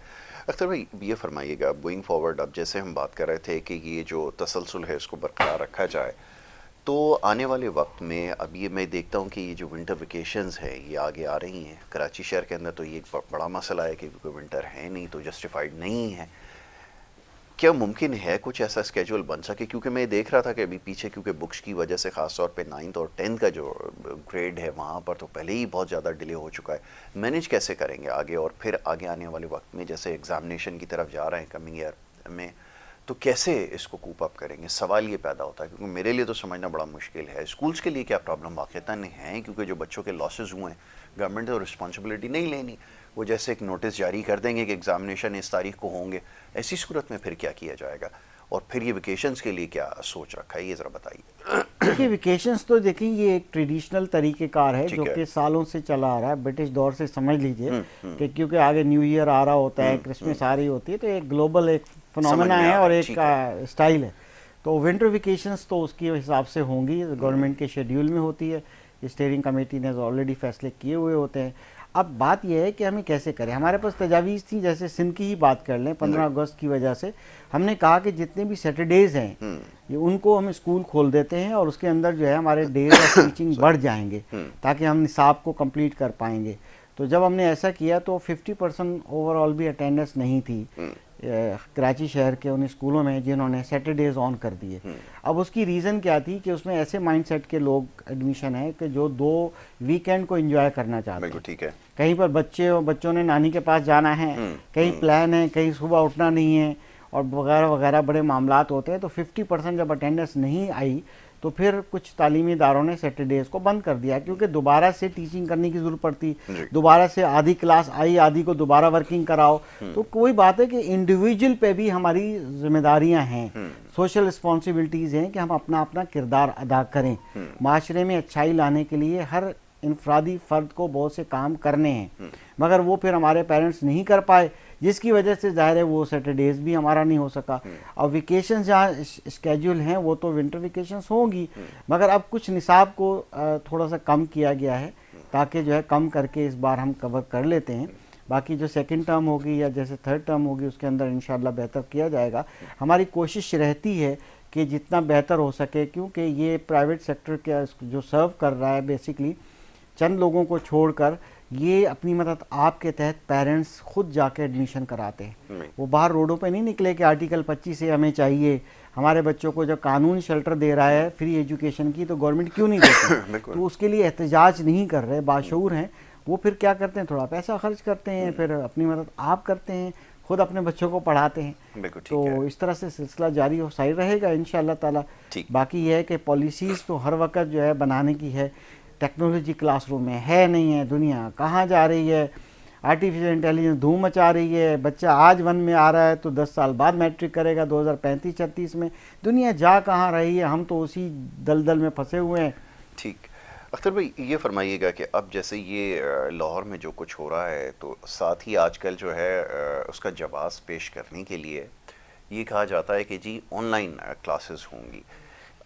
[SPEAKER 1] अख्तर भाई, ये फरमाइएगा, गोइंग फॉरवर्ड, अब जैसे हम बात कर रहे थे कि ये जो तसलसल है इसको बरकरार रखा जाए, तो आने वाले वक्त में अब ये मैं देखता हूँ कि ये जो विंटर वेकेशंस है ये आगे आ रही हैं। कराची शहर के अंदर तो ये एक बड़ा मसला है कि क्योंकि विंटर है नहीं तो जस्टिफाइड नहीं है। क्या मुमकिन है कुछ ऐसा स्केड्यूल बन सके? क्योंकि मैं देख रहा था कि अभी पीछे, क्योंकि बुक्स की वजह से ख़ास तौर पे 9th और 10th का जो ग्रेड है वहाँ पर तो पहले ही बहुत ज़्यादा डिले हो चुका है। मैनेज कैसे करेंगे आगे, और फिर आगे आने वाले वक्त में जैसे एग्जामिनेशन की तरफ जा रहे हैं कमिंग ईयर में, तो कैसे इसको कूप अप करेंगे? सवाल ये पैदा होता है, क्योंकि मेरे लिए तो समझना बड़ा मुश्किल है। स्कूल्स के लिए क्या प्रॉब्लम वाक़तन है? क्योंकि जो बच्चों के लॉसेज हुए हैं, गवर्नमेंट तो रिस्पॉन्सिबिलिटी नहीं लेनी, वो जैसे एक नोटिस जारी कर देंगे कि एग्जामिनेशन इस तारीख को होंगे, ऐसी सूरत में फिर क्या किया जाएगा? और फिर ये वेकेशंस के लिए क्या सोच रखा है, ये ज़रा बताइए।
[SPEAKER 2] देखिए, वेकेशंस तो देखें ये एक ट्रेडिशनल तरीक़ेकार है जो कि सालों से चला आ रहा है, ब्रिटिश दौर से समझ लीजिए, कि क्योंकि आगे न्यू ईयर आ रहा होता है, क्रिसमस आ रही होती है, तो एक ग्लोबल एक फिनोमेना है और एक स्टाइल है। तो विंटर वेकेशंस तो उसके हिसाब से होंगी, गवर्नमेंट के शेड्यूल में होती है, स्टीयरिंग कमेटी ने ऑलरेडी फैसले किए हुए होते हैं। अब बात यह है कि हमें कैसे करें। हमारे पास तजावीज़ थी, जैसे सिंध की ही बात कर लें, 15 अगस्त की वजह से हमने कहा कि जितने भी सैटरडेज़ हैं ये उनको हम स्कूल खोल देते हैं, और उसके अंदर जो है हमारे डेज ऑफ टीचिंग बढ़ जाएंगे ताकि हम निसाब को कंप्लीट कर पाएंगे। तो जब हमने ऐसा किया तो 50% ओवरऑल भी अटेंडेंस नहीं थी, कराची शहर के उन स्कूलों में जिन्होंने सैटरडेज ऑन कर दिए। अब उसकी रीज़न क्या थी कि उसमें ऐसे माइंडसेट के लोग एडमिशन है कि जो 2 वीकेंड को एंजॉय करना चाहते हैं।
[SPEAKER 1] ठीक है।
[SPEAKER 2] कहीं पर बच्चों ने नानी के पास जाना है, कहीं प्लान है, कहीं सुबह उठना नहीं है और वगैरह वगैरह बड़े मामलात होते हैं। तो 50% जब अटेंडेंस नहीं आई तो फिर कुछ तालीमी इदारों ने सैटरडेज को बंद कर दिया, क्योंकि दोबारा से टीचिंग करने की ज़रूरत पड़ती, दोबारा से आधी क्लास आई, आधी को दोबारा वर्किंग कराओ। तो कोई बात है कि इंडिविजुअल पे भी हमारी जिम्मेदारियां हैं, सोशल रिस्पॉन्सिबिलिटीज़ हैं कि हम अपना अपना किरदार अदा करें। माशरे में अच्छाई लाने के लिए हर इनफरादी फ़र्द को बहुत से काम करने हैं, मगर वो फिर हमारे पेरेंट्स नहीं कर पाए, जिसकी वजह से ज़ाहिर है वो सैटरडेज भी हमारा नहीं हो सका। अब वेकेशन जहाँ स्केड्यूल हैं वो तो विंटर वेकेशंस होंगी, मगर अब कुछ निसाब को थोड़ा सा कम किया गया है ताकि जो है कम करके इस बार हम कवर कर लेते हैं। बाकी जो सेकंड टर्म होगी या जैसे थर्ड टर्म होगी उसके अंदर इंशाल्लाह बेहतर किया जाएगा। हमारी कोशिश रहती है कि जितना बेहतर हो सके, क्योंकि ये प्राइवेट सेक्टर का जो सर्व कर रहा है बेसिकली चंद लोगों को छोड़कर, ये अपनी मदद आपके तहत पेरेंट्स खुद जाके एडमिशन कराते हैं। वो बाहर रोडों पे नहीं निकले कि आर्टिकल 25 से हमें चाहिए। हमारे बच्चों को जब कानून शेल्टर दे रहा है फ्री एजुकेशन की, तो गवर्नमेंट क्यों नहीं देती? तो उसके लिए एहतजाज नहीं कर रहे, बाशऊर हैं वो। फिर क्या करते हैं, थोड़ा पैसा खर्च करते हैं, फिर अपनी मदद आप करते हैं, खुद अपने बच्चों को पढ़ाते हैं। तो इस तरह से सिलसिला जारी और सही रहेगा इंशाअल्लाह ताला। बाकी यह है कि पॉलिसीज़ तो हर वक्त जो है बनाने की है। टेक्नोलॉजी क्लासरूम में है नहीं है, दुनिया कहाँ जा रही है, आर्टिफिशियल इंटेलिजेंस धूम मचा रही है। बच्चा आज 1 में आ रहा है तो 10 साल बाद मैट्रिक करेगा 2035-36 में। दुनिया जा कहाँ रही है, हम तो उसी दलदल में फंसे हुए हैं।
[SPEAKER 1] ठीक। अख्तर भाई ये फरमाइएगा कि अब जैसे ये लाहौर में जो कुछ हो रहा है, तो साथ ही आजकल जो है उसका जवाब पेश करने के लिए ये कहा जाता है कि जी ऑनलाइन क्लासेस होंगी।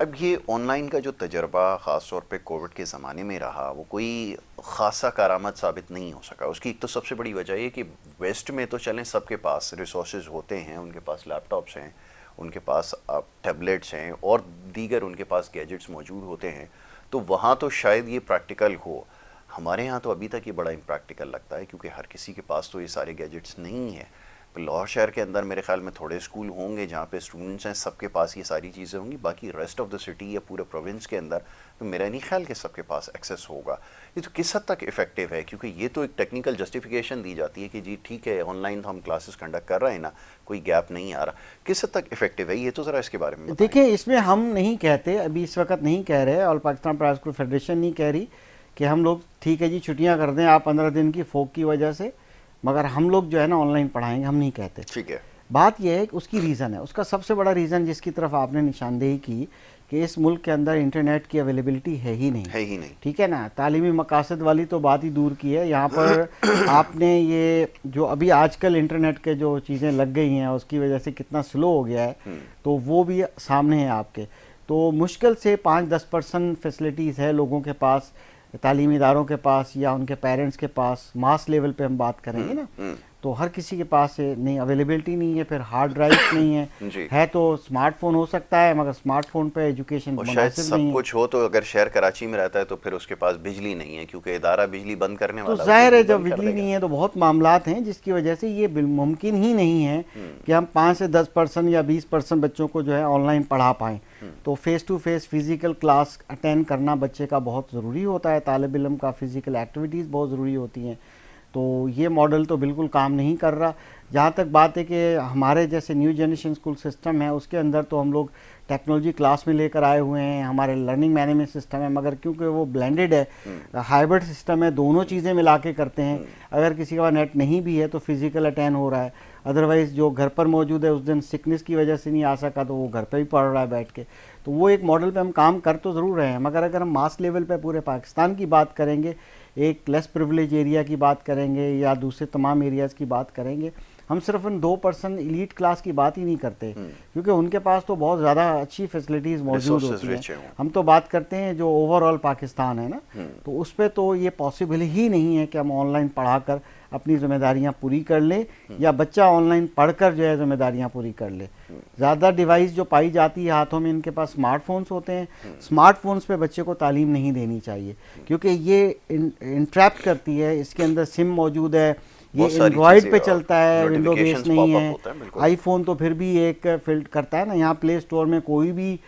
[SPEAKER 1] अब ये ऑनलाइन का जो तजर्बा ख़ास तौर पे कोविड के ज़माने में रहा, वो कोई ख़ासा कारामद साबित नहीं हो सका। उसकी एक तो सबसे बड़ी वजह ये कि वेस्ट में तो चलें सबके पास रिसोर्सेज होते हैं, उनके पास लैपटॉप्स हैं, उनके पास टैबलेट्स हैं और दीगर उनके पास गैजेट्स मौजूद होते हैं, तो वहाँ तो शायद ये प्रैक्टिकल हो। हमारे यहाँ तो अभी तक ये बड़ा इम्प्रैक्टिकल लगता है, क्योंकि हर किसी के पास तो ये सारे गैजेट्स नहीं हैं। लाहौर शहर के अंदर मेरे ख्याल में थोड़े स्कूल होंगे जहाँ पे स्टूडेंट्स हैं, सबके पास ये सारी चीज़ें होंगी। बाकी रेस्ट ऑफ द सिटी या पूरे प्रोविंस के अंदर तो मेरा नहीं ख्याल कि सबके पास एक्सेस होगा। ये तो किस हद तक इफेक्टिव है, क्योंकि ये तो एक टेक्निकल जस्टिफिकेशन दी जाती है कि जी ठीक है ऑनलाइन तो हम क्लासेस कंडक्ट कर रहे हैं ना, कोई गैप नहीं आ रहा। किस हद तक इफेक्टिव है ये तो ज़रा इसके बारे में
[SPEAKER 2] देखिए। इसमें हम नहीं कहते, अभी इस वक्त नहीं कह रहे, और पाकिस्तान प्राइवेट स्कूल फेडरेशन नहीं कह रही कि हम लोग ठीक है जी छुट्टियाँ कर दें आप 15 दिन की फोक की वजह से, मगर हम लोग जो है ना ऑनलाइन पढ़ाएंगे, हम नहीं कहते।
[SPEAKER 1] ठीक है।
[SPEAKER 2] बात यह है कि उसकी रीज़न है, उसका सबसे बड़ा रीज़न जिसकी तरफ आपने निशानदेही की कि इस मुल्क के अंदर इंटरनेट की अवेलेबिलिटी है ही नहीं। ठीक है ना, तालीमी मकासद वाली तो बात ही दूर की है। यहाँ पर आपने ये जो अभी आजकल इंटरनेट के जो चीज़ें लग गई हैं उसकी वजह से कितना स्लो हो गया है, तो वो भी सामने है आपके। तो मुश्किल से 5-10% फैसिलिटीज़ है लोगों के पास, तालीमी इदारों के पास या उनके पेरेंट्स के पास। मास लेवल पे हम बात करेंगे ना, तो हर किसी के पास नहीं, अवेलेबिलिटी नहीं है, फिर हार्ड ड्राइव नहीं है तो स्मार्टफोन हो सकता है, मगर स्मार्टफोन पे एजुकेशन
[SPEAKER 1] शायद सब कुछ हो। तो अगर शहर कराची में रहता है तो फिर उसके पास बिजली नहीं है, क्योंकि इदारा बिजली बंद करने वाला,
[SPEAKER 2] तो जाहिर है जब बिजली नहीं है तो बहुत मामलात हैं जिसकी वजह से ये मुमकिन ही नहीं है कि हम 5 से 10% या 20% बच्चों को जो है ऑनलाइन पढ़ा पाएँ। तो face to face physical class attend करना बच्चे का बहुत ज़रूरी होता है, तालिब इल्म का फिजिकल एक्टिविटीज़ बहुत ज़रूरी होती हैं। तो ये मॉडल तो बिल्कुल काम नहीं कर रहा। जहाँ तक बात है कि हमारे जैसे न्यू जनरेशन स्कूल सिस्टम है उसके अंदर तो हम लोग टेक्नोलॉजी क्लास में लेकर आए हुए हैं, हमारे लर्निंग मैनेजमेंट सिस्टम है, मगर क्योंकि वो ब्लेंडेड है, हाइब्रिड सिस्टम है, दोनों चीज़ें मिला के करते हैं। अगर किसी का नेट नहीं भी है तो फिजिकल अटेंड हो रहा है, अदरवाइज़ जो घर पर मौजूद है उस दिन सिकनेस की वजह से नहीं आ सका तो वो घर पर भी पढ़ रहा है बैठ के। तो वो एक मॉडल पे हम काम कर तो ज़रूर रहे हैं, मगर अगर हम मास लेवल पे पूरे पाकिस्तान की बात करेंगे, एक लेस प्रिविलेज एरिया की बात करेंगे या दूसरे तमाम एरियाज़ की बात करेंगे, हम सिर्फ उन 2% एलीट क्लास की बात ही नहीं करते, क्योंकि उनके पास तो बहुत ज़्यादा अच्छी फैसिलिटीज़ मौजूद होती हैं। हम तो बात करते हैं जो ओवरऑल पाकिस्तान है ना, तो उस पर तो ये पॉसिबल ही नहीं है कि हम ऑनलाइन पढ़ाकर अपनी जिम्मेदारियां पूरी कर लें या बच्चा ऑनलाइन पढ़कर जो है जिम्मेदारियां पूरी कर ले। ज़्यादा डिवाइस जो पाई जाती है हाथों में, इनके पास स्मार्टफोन्स होते हैं, स्मार्टफोन्स पे बच्चे को तालीम नहीं देनी चाहिए, क्योंकि ये इंट्रैप करती है, इसके अंदर सिम मौजूद है, ये
[SPEAKER 1] बहुत सारी
[SPEAKER 2] एंड्रॉयड
[SPEAKER 1] चीज़ें
[SPEAKER 2] पे
[SPEAKER 1] और
[SPEAKER 2] चलता है, विंडो बेस्ड
[SPEAKER 1] notifications
[SPEAKER 2] नहीं
[SPEAKER 1] pop-up
[SPEAKER 2] है।
[SPEAKER 1] होता है, बिल्कुल।
[SPEAKER 2] आईफोन तो फिर भी एक फिल्ट करता है ना, यहाँ प्ले स्टोर में कोई भी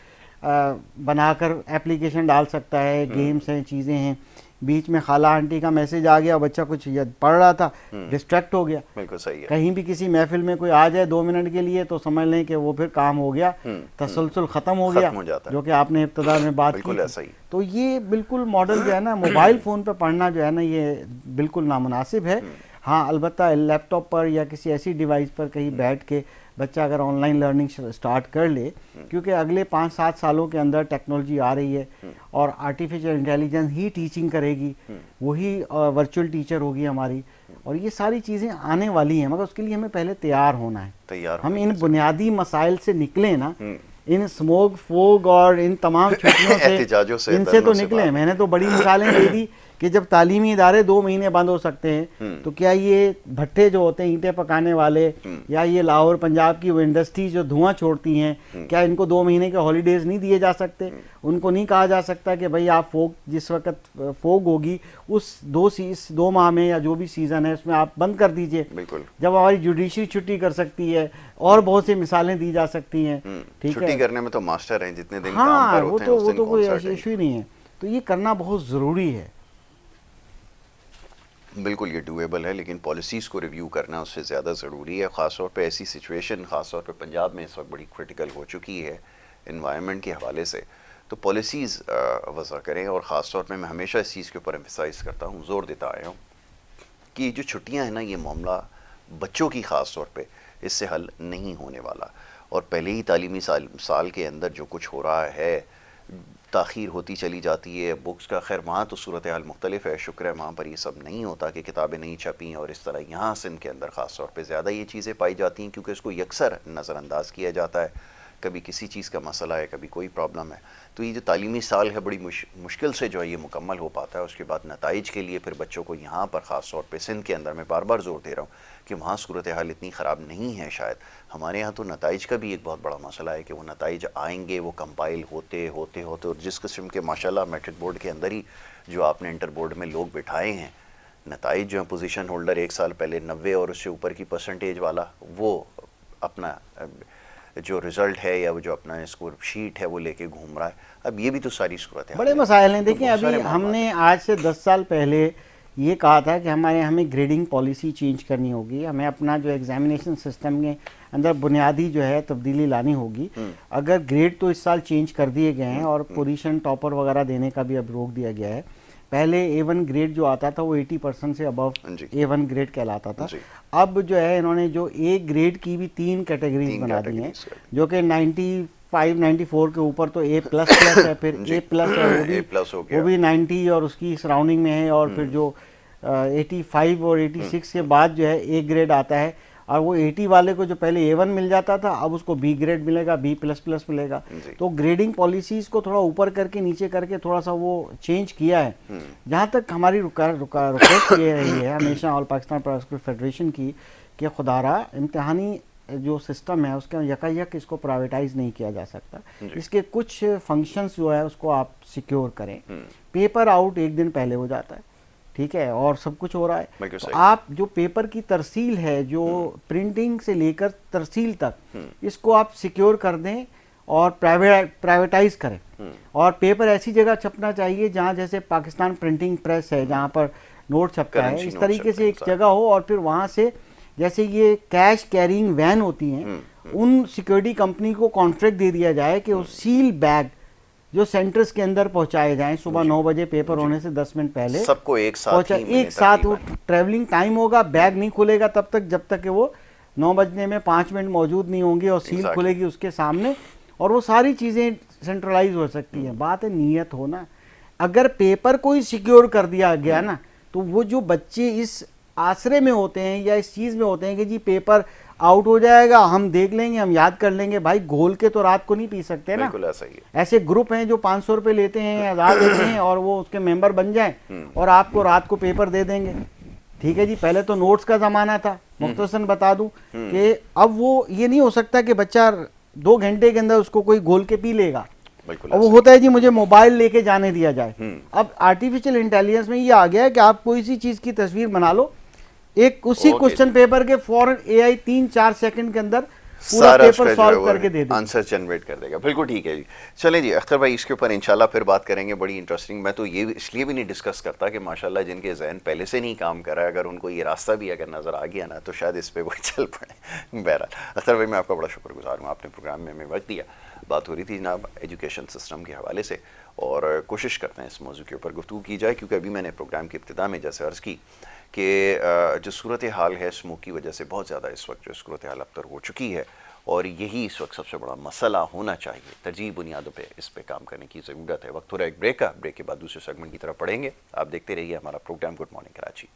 [SPEAKER 2] बनाकर एप्लीकेशन डाल सकता है, गेम्स हैं, चीज़ें हैं। बीच में खाला आंटी का मैसेज आ गया, बच्चा कुछ पढ़ रहा था, डिस्ट्रैक्ट हो गया,
[SPEAKER 1] बिल्कुल सही है।
[SPEAKER 2] कहीं भी किसी महफिल में कोई आ जाए 2 मिनट के लिए तो समझ लें कि वो फिर काम हो गया, तसलसल ख़त्म हो गया,
[SPEAKER 1] खत्म हो जाता है।
[SPEAKER 2] जो कि आपने इब्तदा में बात की
[SPEAKER 1] बिल्कुल
[SPEAKER 2] थी।
[SPEAKER 1] ऐसा ही।
[SPEAKER 2] तो ये बिल्कुल मॉडल जो है ना, मोबाइल फ़ोन पे पढ़ना जो है ना, ये बिल्कुल नामुनासिब है। हाँ, अलबत्ता लैपटॉप पर या किसी ऐसी डिवाइस पर कहीं बैठ के बच्चा अगर ऑनलाइन लर्निंग स्टार्ट कर ले, क्योंकि अगले 5-7 सालों के अंदर टेक्नोलॉजी आ रही है और आर्टिफिशियल इंटेलिजेंस ही टीचिंग करेगी, वही वर्चुअल टीचर होगी हमारी, और ये सारी चीज़ें आने वाली हैं, मगर उसके लिए हमें पहले तैयार होना है।
[SPEAKER 1] तैयार
[SPEAKER 2] हम
[SPEAKER 1] होने
[SPEAKER 2] इन
[SPEAKER 1] की
[SPEAKER 2] बुनियादी मसाइल से निकले ना, इन स्मोक फोग और इन तमाम छुट्टियों
[SPEAKER 1] एहतिजाजों से,
[SPEAKER 2] इनसे
[SPEAKER 1] धरनों
[SPEAKER 2] तो
[SPEAKER 1] से
[SPEAKER 2] निकले।
[SPEAKER 1] बाहर
[SPEAKER 2] मैंने तो बड़ी मिसालें दे दी कि जब तालीमी इदारे 2 महीने बंद हो सकते हैं, तो क्या ये भट्टे जो होते हैं ईंटें पकाने वाले, या ये लाहौर पंजाब की वो इंडस्ट्री जो धुआं छोड़ती हैं, क्या इनको 2 महीने के हॉलीडेज नहीं दिए जा सकते? उनको नहीं कहा जा सकता कि भाई आप फोग, जिस वक्त फोग होगी उस 2 माह में या जो भी सीज़न है उसमें आप बंद कर दीजिए,
[SPEAKER 1] बिल्कुल।
[SPEAKER 2] जब हमारी जुडिशरी छुट्टी कर सकती है, और बहुत सी मिसालें दी जा सकती हैं। ठीक है,
[SPEAKER 1] छुट्टी करने में तो मास्टर हैं, जितने दिन काम
[SPEAKER 2] हाँ,
[SPEAKER 1] पर
[SPEAKER 2] वो
[SPEAKER 1] होते हैं
[SPEAKER 2] तो
[SPEAKER 1] उस
[SPEAKER 2] वो
[SPEAKER 1] दिन
[SPEAKER 2] तो कोई
[SPEAKER 1] कॉन्सर्ट है।
[SPEAKER 2] इशू ही नहीं है। तो ये करना बहुत ज़रूरी है।
[SPEAKER 1] बिल्कुल ये डूएबल है, लेकिन पॉलिसीज़ को रिव्यू करना उससे ज़्यादा ज़रूरी है। ख़ास तौर पे ऐसी सिचुएशन ख़ास तौर पे पंजाब में इस वक्त बड़ी क्रिटिकल हो चुकी है इन्वायरमेंट के हवाले से। तो पॉलिसीज़ वज़ा करें, और ख़ास तौर पे मैं हमेशा इस चीज़ के ऊपर एम्फसाइज़ करता हूँ, ज़ोर देता आया हूँ कि जो छुट्टियाँ हैं ना, ये मामला बच्चों की ख़ास तौर पे इससे हल नहीं होने वाला। और पहले ही तालीमी साल के अंदर जो कुछ हो रहा है, ताख़ीर होती चली जाती है बुक्स का। खैर वहाँ तो सूरत हाल मुख्तलिफ है, शुक्र है वहाँ पर ये सब नहीं होता कि किताबें नहीं छपी और इस तरह। यहाँ सिंध के अंदर ख़ास तौर पे ज़्यादा ये चीज़ें पाई जाती हैं, क्योंकि इसको यकसर नज़रअंदाज किया जाता है। कभी किसी चीज़ का मसला है, कभी कोई प्रॉब्लम है। तो ये जो तालीमी साल है बड़ी मुश्किल से जो है ये मुकम्मल हो पाता है। उसके बाद नताइज के लिए फिर बच्चों को यहाँ पर ख़ास तौर पे सिंध के अंदर, मैं बार बार जोर दे रहा हूँ कि वहाँ सूरत हाल इतनी ख़राब नहीं है शायद। हमारे यहाँ तो नताइज का भी एक बहुत बड़ा मसला है कि वो नताइज आएंगे, वो कंपाइल होते होते होते, और जिस किस्म के माशाल्लाह मैट्रिक बोर्ड के अंदर ही जो आपने इंटर बोर्ड में लोग बिठाए हैं, नताइज जो है पोजीशन होल्डर 1 साल पहले 90 और उससे ऊपर की परसेंटेज वाला, वो अपना जो रिज़ल्ट है या वो जो अपना स्कोर शीट है वो लेके घूम रहा है। अब ये भी तो सारी सूरत है,
[SPEAKER 2] बड़े मसाइल हैं। देखिए,
[SPEAKER 1] बहुत सारे
[SPEAKER 2] अभी
[SPEAKER 1] मामलात
[SPEAKER 2] हमने
[SPEAKER 1] हैं।
[SPEAKER 2] आज से 10 साल पहले ये कहा था कि हमें ग्रेडिंग पॉलिसी चेंज करनी होगी, हमें अपना जो एग्जामिनेशन सिस्टम के अंदर बुनियादी जो है तब्दीली लानी होगी। अगर ग्रेड तो इस साल चेंज कर दिए गए हैं और पोजीशन टॉपर वगैरह देने का भी अब रोक दिया गया है। पहले A1 ग्रेड जो आता था वो 80% से अबव A1 ग्रेड कहलाता था। अब जो है इन्होंने जो A ग्रेड की भी 3 कैटेगरीज बना दी हैं, जो कि 95-94 के ऊपर तो A प्लस है, फिर A प्लस है, वो भी 90 और उसकी सराउंडिंग में है, और फिर जो 85 और 86 के बाद जो है A ग्रेड आता है। और वो 80 वाले को जो पहले A1 मिल जाता था, अब उसको B ग्रेड मिलेगा, B प्लस प्लस मिलेगा। तो ग्रेडिंग पॉलिसीज़ को थोड़ा ऊपर करके नीचे करके थोड़ा सा वो चेंज किया है। जहाँ तक हमारी रिक्वेस्ट ये रही है हमेशा all Pakistan private school federation की कि खुदारा इम्तहानी जो सिस्टम है उसके यकायक इसको प्राइवेटाइज नहीं किया जा सकता। इसके कुछ फंक्शंस जो है उसको आप सिक्योर करें। पेपर आउट 1 दिन पहले हो जाता है, ठीक है, और सब कुछ हो रहा है। तो आप जो पेपर की तरसील है, जो प्रिंटिंग से लेकर तरसील तक, इसको आप सिक्योर कर दें और प्राइवेटाइज करें। और पेपर ऐसी जगह छपना चाहिए जहां, जैसे पाकिस्तान प्रिंटिंग प्रेस है जहां पर नोट छपता है, इस तरीके से एक जगह हो। और फिर वहां से जैसे ये कैश कैरिंग वैन होती हैं, उन सिक्योरिटी कंपनी को कॉन्ट्रैक्ट दे दिया जाए कि वो सील बैग जो सेंटर्स के अंदर पहुंचाए जाएं, सुबह 9 बजे पेपर होने से 10 मिनट पहले
[SPEAKER 1] सबको एक
[SPEAKER 2] साथ वो ट्रैवलिंग टाइम होगा, बैग नहीं खुलेगा तब तक जब तक कि वो 9 बजने में 5 मिनट मौजूद नहीं होंगे, और सील खुलेगी उसके सामने, और वो सारी चीज़ें सेंट्रलाइज हो सकती हैं। बात है नीयत होना। अगर पेपर को ही सिक्योर कर दिया गया ना, तो वो जो बच्चे इस आसरे में होते हैं या इस चीज़ में होते हैं कि जी पेपर आउट हो जाएगा, हम देख लेंगे, हम याद कर लेंगे, भाई घोल के तो रात को नहीं पी सकते ना।
[SPEAKER 1] ऐसा ही है।
[SPEAKER 2] ऐसे ग्रुप हैं जो 500 रुपये लेते हैं, 1000 लेते हैं, और वो उसके मेंबर बन जाएं और आपको रात को पेपर दे देंगे। ठीक है जी, पहले तो नोट्स का ज़माना था। मुख्तसरन बता दूं कि अब वो ये नहीं हो सकता कि बच्चा 2 घंटे के अंदर उसको कोई घोल के पी लेगा। और वो होता है जी मुझे मोबाइल लेके जाने दिया जाए। अब आर्टिफिशियल इंटेलिजेंस में ये आ गया है कि आप कोई सी चीज़ की तस्वीर बना लो, एक उसी
[SPEAKER 1] ओके
[SPEAKER 2] क्वेश्चन
[SPEAKER 1] जी।
[SPEAKER 2] पेपर के फौरन एआई 3-4 सेकंड के अंदर पूरा
[SPEAKER 1] सारा उसका
[SPEAKER 2] पेपर
[SPEAKER 1] जो है
[SPEAKER 2] सॉल्व
[SPEAKER 1] वो
[SPEAKER 2] करके दे देगी।
[SPEAKER 1] आंसर जनरेट कर देगा। बिल्कुल ठीक है जी। चलें जी, अख्तर भाई इसके ऊपर इंशाल्लाह फिर बात करेंगे, बड़ी इंटरेस्टिंग। मैं तो ये इसलिए भी नहीं डिस्कस करता कि माशाल्लाह जिनके जहन पहले से नहीं काम कर रहा है, अगर उनको ये रास्ता भी अगर नज़र आ गया ना तो शायद इस पर वो चल पड़े। बहरहाल अख्तर भाई मैं आपका बड़ा शुक्रगुजार हूँ, आपने प्रोग्राम में हमें वक्त दिया। बात हो रही थी जनाब एजुकेशन सिस्टम के हवाले से, और कोशिश करते हैं इस मौजू के ऊपर गुफ्तगू की जाए, क्योंकि अभी मैंने प्रोग्राम की इब्तिदा में जैसे अर्ज़ की कि जो सूरत हाल है स्मोक की वजह से बहुत ज़्यादा इस वक्त जो सूरत हाल अबतर हो चुकी है, और यही इस वक्त सबसे बड़ा मसला होना चाहिए। तरजीह बुनियादों पे इस पे काम करने की ज़रूरत है। वक्त हो रहा है एक ब्रेक का, ब्रेक के बाद दूसरे सेगमेंट की तरफ पढ़ेंगे। आप देखते रहिए हमारा प्रोग्राम गुड मॉर्निंग कराची।